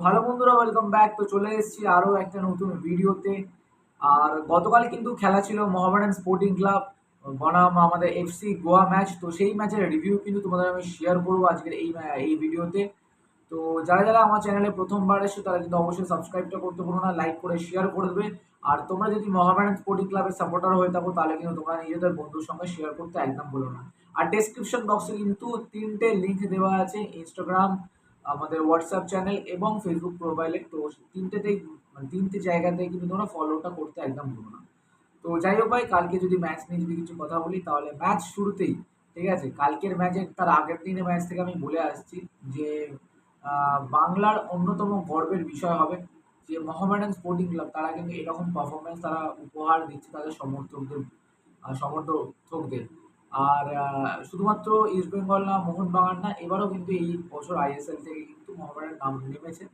ভালো বন্ধুরা, welcome back. তো চলে এসেছি আরো একটা নতুন ভিডিওতে। আর গতকাল কিন্তু খেলা ছিল মোহামেডান স্পোর্টিং ক্লাব বনাম আমাদের এফসি গোয়া ম্যাচ। তো সেই ম্যাচের রিভিউ কিন্তু তোমাদের আমি শেয়ার করবো আজকের এই ভিডিওতে। তো যারা যারা আমার চ্যানেলে প্রথমবার এসে তারা কিন্তু অবশ্যই সাবস্ক্রাইবটা করতে ভুলো না, লাইক করে শেয়ার করবে। আর তোমরা যদি মোহামেডান স্পোর্টিং ক্লাবের সাপোর্টার হয়ে থাকো তাহলে কিন্তু তোমরা নিজেদের বন্ধুর সঙ্গে শেয়ার করতে একদম ভুলো না। আর ডেসক্রিপশন বক্সে কিন্তু 3টে লিঙ্ক দেওয়া আছে, ইনস্টাগ্রাম, আমাদের হোয়াটসঅ্যাপ চ্যানেল এবং ফেসবুক প্রোফাইলে। তো 3টেতেই মানে 3টে জায়গাতেই কিন্তু তোমরা ফলোটা করতে একদম ভুলো না। তো যাই হোক ভাই, কালকে যদি ম্যাচ নিয়ে যদি কিছু কথা বলি তাহলে ম্যাচ শুরুতেই, ঠিক আছে, কালকের ম্যাচের তার আগের দিনের ম্যাচ থেকে আমি বলে আসছি যে বাংলার অন্যতম গর্বের বিষয় হবে যে মোহামেডান স্পোর্টিং ক্লাব তারা কিন্তু এরকম পারফরমেন্স তারা উপহার দিচ্ছে তাদের সমর্থকদের। আর শুধুমাত্র ইস্ট বেঙ্গল না, মোহনবাগান না, এবারও কিন্তু এই বছর আইএসএল থেকে কিন্তু মোহামেডান নাম নেমেছে।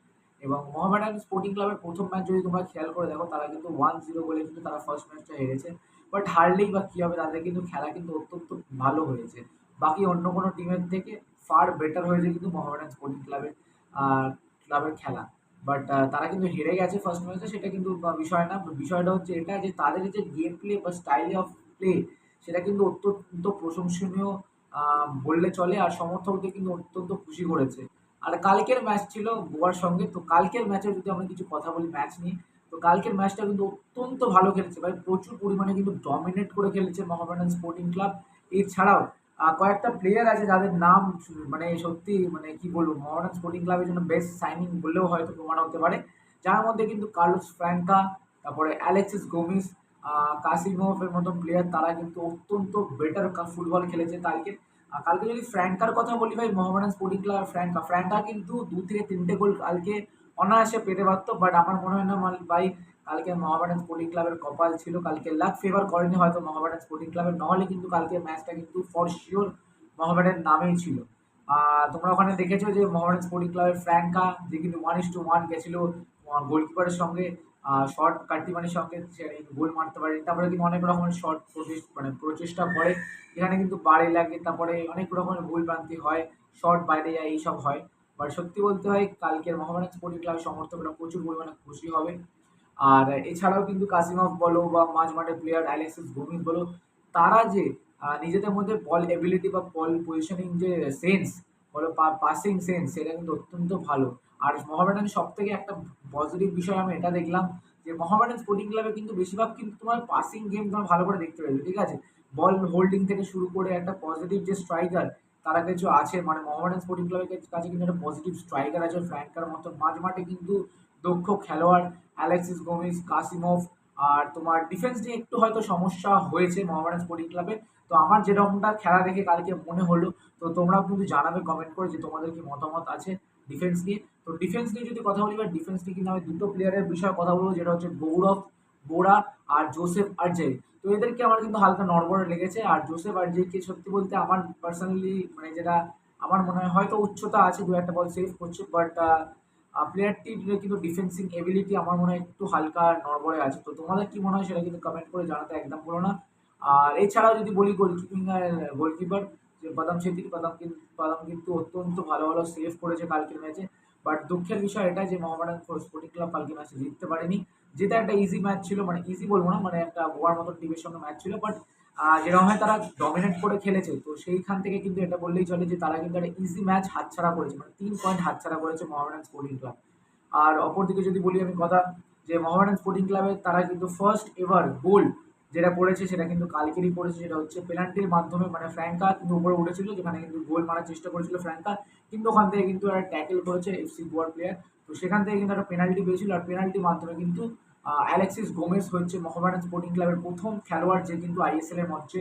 এবং মোহামেডান স্পোর্টিং ক্লাবের প্রথম ম্যাচ যদি তোমরা খেয়াল করে দেখো, তারা কিন্তু 1-0 বলে কিন্তু তারা ফার্স্ট ম্যাচটা হেরেছে। বাট হারলেই বা কী হবে, তাদের কিন্তু খেলা কিন্তু অত্যন্ত ভালো হয়েছে। বাকি অন্য কোনো টিমের থেকে ফার বেটার হয়েছে কিন্তু মোহামেডান স্পোর্টিং ক্লাবের খেলা। বাট তারা কিন্তু হেরে গেছে ফার্স্ট ম্যাচে, সেটা কিন্তু বিষয় না। বিষয়টা হচ্ছে এটা যে তাদের যে গেম প্লে বা স্টাইল অফ প্লে, সেটা কিন্তু অত্যন্ত প্রশংসনীয় বললে চলে। আর সমর্থকদের কিন্তু অত্যন্ত খুশি করেছে। আর কালকের ম্যাচ ছিল গোয়ার সঙ্গে। তো কালকের ম্যাচে যদি আমরা কিছু কথা বলি ম্যাচ নিয়ে, তো কালকের ম্যাচটা কিন্তু অত্যন্ত ভালো খেলেছে ভাই, প্রচুর পরিমাণে কিন্তু ডমিনেট করে খেলেছে মোহামেডান স্পোর্টিং ক্লাব। এছাড়াও কয়েকটা প্লেয়ার আছে যাদের নাম মানে সত্যি মানে কি বলবো, মোহামেডান স্পোর্টিং ক্লাবের জন্য বেস্ট সাইনিং বললেও হয়তো প্রমাণ হতে পারে। যার মধ্যে কিন্তু কার্লোস ফ্র্যাঙ্কা, তারপরে অ্যালেক্সিস গোমিস, কাসিমোভের মতন প্লেয়ার, তারা কিন্তু অত্যন্ত বেটার ফুটবল খেলেছে কালকে। কালকে যদি ফ্র্যাঙ্কার কথা বলি ভাই, মোহামেডান স্পোর্টিং ক্লাব ফ্র্যাঙ্কা কিন্তু 2 থেকে 3টে গোল কালকে অনায়াসে পেতে পারতো। বাট আমার মনে হয় না ভাই কালকে মোহামেডান স্পোর্টিং ক্লাবের কপাল ছিল, কালকে লাক ফেভার করেনি হয়তো মোহামেডান স্পোর্টিং ক্লাবের, নাহলে কিন্তু কালকে ম্যাচটা কিন্তু ফর শিওর মোহামেডানের নামেই ছিল। তোমরা ওখানে দেখেছো যে মোহামেডান স্পোর্টিং ক্লাবের ফ্র্যাঙ্কা যে কিন্তু 1:1 গেছিল গোলকিপারের সঙ্গে, শর্ট কাটতিমানির সঙ্গে, সে গোল মারতে পারেনি। তারপরে কিন্তু অনেক রকমের শর্ট মানে প্রচেষ্টা করে, এখানে কিন্তু বারে লাগে, তারপরে অনেক রকমের ভুল ভ্রান্তি হয়, শর্ট বাইরে যায়, এইসব হয়। বাট সত্যি বলতে হয় কালকের মোহামেডান স্পোর্টিং ক্লাবের সমর্থকরা প্রচুর পরিমাণে খুশি হবে। আর এছাড়াও কিন্তু কাসিমভ বলো বা মাঝ মাঠের প্লেয়ার অ্যালেক্সিস গোমিজ বলো, তারা যে নিজেদের মধ্যে বল এবিলিটি বা বল পজিশনিং যে সেন্স বলো, পাসিং সেন্স, সেটা কিন্তু অত্যন্ত ভালো। আর মোহামেডানের সব থেকে একটা পজিটিভ বিষয় আমি এটা দেখলাম যে মোহামেডান স্পোর্টিং ক্লাবে কিন্তু বেশিরভাগ কিন্তু তোমার পাসিং গেম তোমার ভালো করে দেখতে পাবে, ঠিক আছে। বল হোল্ডিং থেকে শুরু করে একটা পজিটিভ যে স্ট্রাইকার তারা কিছু আছে, মানে মোহামেডান স্পোর্টিং ক্লাবের কাছে কিন্তু একটা পজিটিভ স্ট্রাইকার আছে ফ্র্যাঙ্কার মতো। মাঝ মাঠে কিন্তু দক্ষ খেলোয়াড় অ্যালেক্সিস গোমিজ, কাসিমভ। আর তোমার ডিফেন্স নিয়ে একটু হয়তো সমস্যা হয়েছে মোহামেডান স্পোর্টিং ক্লাবে। তো আমার যেরকমটা খেলা দেখে কালকে মনে হলো, তো তোমরাও কিন্তু জানাবে কমেন্ট করে যে তোমাদের কি মতামত আছে ডিফেন্স নিয়ে। তো ডিফেন্স নিয়ে যদি কথা বলি বা ডিফেন্স নিয়ে কিন্তু আমি দুটো প্লেয়ারের বিষয়ে কথা বলবো, যেটা হচ্ছে গৌরব বোরা আর জোসেফ আর্জেই। তো এদেরকে আমার কিন্তু হালকা নড়বড়ে লেগেছে। আর জোসেফ আর্জেইকে সত্যি বলতে আমার পার্সোনালি মানে যেটা আমার মনে হয়, হয়তো উচ্চতা আছে, দু একটা বল সেভ করছে, বাট প্লেয়ারটির কিন্তু ডিফেন্সিং এবিলিটি আমার মনে হয় একটু হালকা নড়বড়ে আছে। তো তোমাদের কি মনে হয় সেটা কিন্তু কমেন্ট করে জানাতে একদম ভুলো না। আর এছাড়াও যদি বলি গোলকিপিং গোলকিপার যে বাদাম সেতির, বাদাম কিন্তু অত্যন্ত ভালো ভালো সেভ করেছে কালকের ম্যাচে। বাট দুঃখের বিষয় এটা যে মোহামেডান স্পোর্টিং ক্লাব কালকে ম্যাচে জিততে পারেনি। যেটা একটা ইজি ম্যাচ ছিল, মানে ইজি বলবো না, মানে একটা গোয়ার মতো টিমের সঙ্গে ম্যাচ ছিল। বাট যেরকম হয় তারা ডমিনেট করে খেলেছে, তো সেইখান থেকে কিন্তু এটা বললেই চলে যে তারা কিন্তু একটা ইজি ম্যাচ হাতছাড়া করেছে, মানে 3 পয়েন্ট হাতছাড়া করেছে মোহামেডান স্পোর্টিং ক্লাব। আর অপরদিকে যদি বলি আমি কথা, যে মোহামেডান স্পোর্টিং ক্লাবের তারা কিন্তু ফার্স্ট এভার গোল যেটা করেছে সেটা কিন্তু কালকেরই করেছে, সেটা হচ্ছে পেনাল্টির মাধ্যমে। মানে ফ্র্যাঙ্কা কিন্তু উপরে উঠেছিল, যেখানে কিন্তু গোল মারার চেষ্টা করেছিল ফ্র্যাঙ্কা, কিন্তু ওখান থেকে কিন্তু একটা ট্যাকেল করেছে এফসি গোয়ার প্লেয়ার। তো সেখান থেকে কিন্তু একটা পেনাল্টি পেয়েছিল, আর পেনাল্টির মাধ্যমে কিন্তু অ্যালেক্সিস গোমেজ হচ্ছে মোহামেডান স্পোর্টিং ক্লাবের প্রথম খেলোয়াড় যে কিন্তু আইএসএল এর মঞ্চে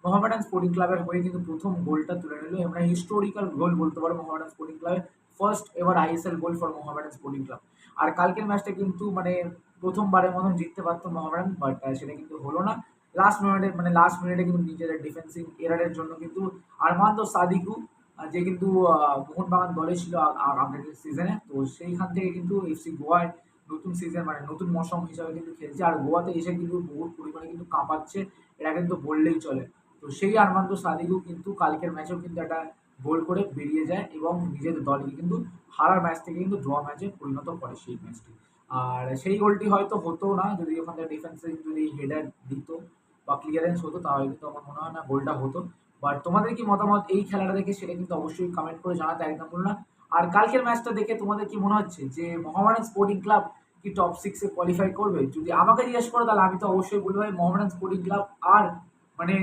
মোহামেডান স্পোর্টিং ক্লাবের হয়ে কিন্তু প্রথম গোলটা তুলে নিল। আমরা হিস্টোরিক্যাল গোল বলতে পারো মোহামেডান স্পোর্টিং ক্লাবের, first ever ISL goal for Mohammedan sporting club. আর কালকের ম্যাচটা কিন্তু মানে প্রথমবারের মতন জিততে পারতো মোহামেডান, বাট সেটা কিন্তু হলো না। লাস্ট মিনিটে কিন্তু নিজেদের ডিফেন্সিভ এরারের জন্য কিন্তু আরমান্দো সাদিকু, যে কিন্তু মোহনবাগান দলে ছিল আগের সিজনে, তো সেইখান থেকে কিন্তু এফসি গোয়ায় নতুন সিজন মানে নতুন মৌসুম হিসাবে কিন্তু খেলছে। আর গোয়াতে এসে কিন্তু বহু পরিমাণে কিন্তু কাঁপাচ্ছে, এটা কিন্তু বললেই চলে। তো সেই আরমান্দো সাদিকু কিন্তু কালকের ম্যাচেও কিন্তু একটা গোল করে বেরিয়ে যায় এবং নিজেদের দলকে কিন্তু হারার ম্যাচ থেকে কিন্তু ড্র ম্যাচে পরিণত করে সেই ম্যাচটি। আর সেই গোলটি হয়তো হতো না যদি ওখান থেকে ডিফেন্সে যদি হেডার দিত বা ক্লিয়ারেন্স হতো তাহলে কিন্তু আমার মনে হয় না গোলটা হতো। বাট তোমাদের কি মতামত এই খেলাটা দেখে সেটা কিন্তু অবশ্যই কমেন্ট করে জানাতে একদম ভুলো না। আর কালকের ম্যাচটা দেখে তোমাদের কি মনে হচ্ছে যে মোহামেডান স্পোর্টিং ক্লাব কি টপ 6 এ কোয়ালিফাই করবে? যদি আমাকে জিজ্ঞেস করো তাহলে আমি তো অবশ্যই বলবো ভাই মোহামেডান স্পোর্টিং ক্লাব আর মানে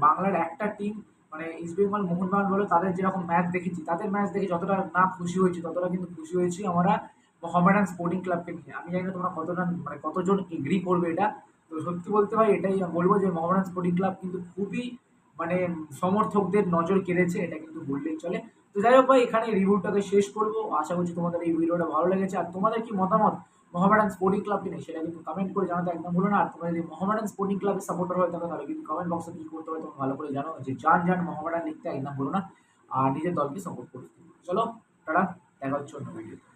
বাংলার একটা টিম মানে ইস্ট বেঙ্গল মোহনবাগান বলে তাদের যেরকম ম্যাচ দেখেছি তাদের ম্যাচ দেখে যতটা না খুশি হয়েছি ততটা কিন্তু খুশি হয়েছি আমরা মোহামেডান স্পোর্টিং ক্লাবকে নিয়ে। আমি জানি না তোমরা কতটা মানে কতজন এগ্রি করবে এটা। তো সত্যি বলতে ভাই এটাই আমি বলবো যে মোহামেডান স্পোর্টিং ক্লাব কিন্তু খুবই মানে সমর্থকদের নজর কেড়েছে এটা কিন্তু বললেই চলে। তো যাই হোক ভাই এখানে রিভিউটাকে শেষ করবো। আশা করছি তোমাদের এই ভিডিওটা ভালো লেগেছে। আর তোমাদের কি মতামত মোহামেডান স্পোর্টিং ক্লাবকে নিয়ে সেটা কিন্তু কমেন্ট করে জানাতে একদম ভুলো না। আর তোমরা যদি মোহামেডান স্পোর্টিং ক্লাবের সাপোর্টার হয়ে থাকো তাহলে কিন্তু কমেন্ট বক্সে কি করতে হবে তোমরা ভালো করে জানো যে জান মোহামেডান লিখতে একদম ভুলো না। আর নিজের দলকে সাপোর্ট করতে। চলো টাটা, দেখা হচ্ছে অন্য ভিডিও।